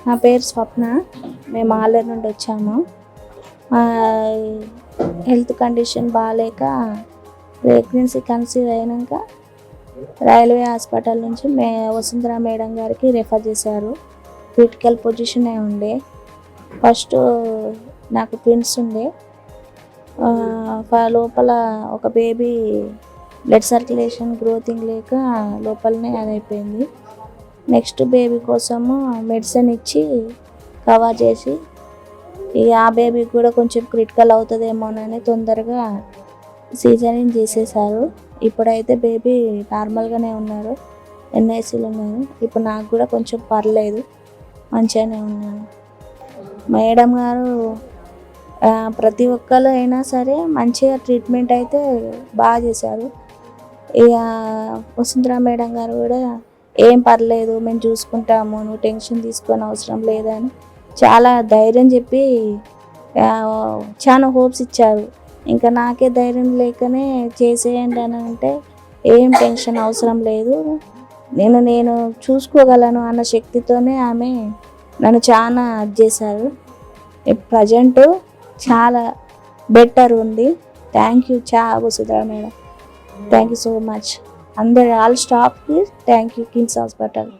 నా పేరు స్వప్న. మేము ఆలూరు నుండి వచ్చాము. హెల్త్ కండిషన్ బాగాలేక ప్రెగ్నెన్సీ కన్సీవ్ అయినాక రైల్వే హాస్పిటల్ నుంచి వసుంధర మేడం గారికి రెఫర్ చేశారు. క్రిటికల్ పొజిషన్ ఉండే. ఫస్ట్ నాకు ట్విన్స్ ఉండే. లోపల ఒక బేబీ బ్లడ్ సర్క్యులేషన్ గ్రోతింగ్ లేక లోపలనే అదైపోయింది. నెక్స్ట్ బేబీ కోసము మెడిసిన్ ఇచ్చి కవర్ చేసి ఆ బేబీకి కూడా కొంచెం క్రిటికల్ అవుతుందేమోనని తొందరగా సీజరింగ్ చేసేసారు. ఇప్పుడైతే బేబీ నార్మల్గానే ఉన్నారు, ఎన్ఐసీలో ఉన్నారు. ఇప్పుడు నాకు కూడా కొంచెం పర్లేదు, మంచిగానే ఉన్నాను. మేడం గారు ప్రతి ఒక్కరు అయినా సరే మంచిగా ట్రీట్మెంట్ అయితే బాగా చేశారు. ఇక వసుంధర మేడం గారు కూడా ఏం పర్లేదు, మేము చూసుకుంటాము, నువ్వు టెన్షన్ తీసుకొని అవసరం లేదని చాలా ధైర్యం చెప్పి చాలా హోప్స్ ఇచ్చారు. ఇంకా నాకే ధైర్యం లేకనే చేసేయండి అని అంటే ఏం టెన్షన్ అవసరం లేదు, నేను చూసుకోగలను అన్న శక్తితోనే ఆమె నన్ను చాలా చేశారు. ప్రజెంట్ చాలా బెటర్ ఉంది. Thank you Vasundhara madam. Thank you so much. అందరు ఆల్ స్టాఫ్కి థ్యాంక్ యూ. కిమ్స్ హాస్పిటల్.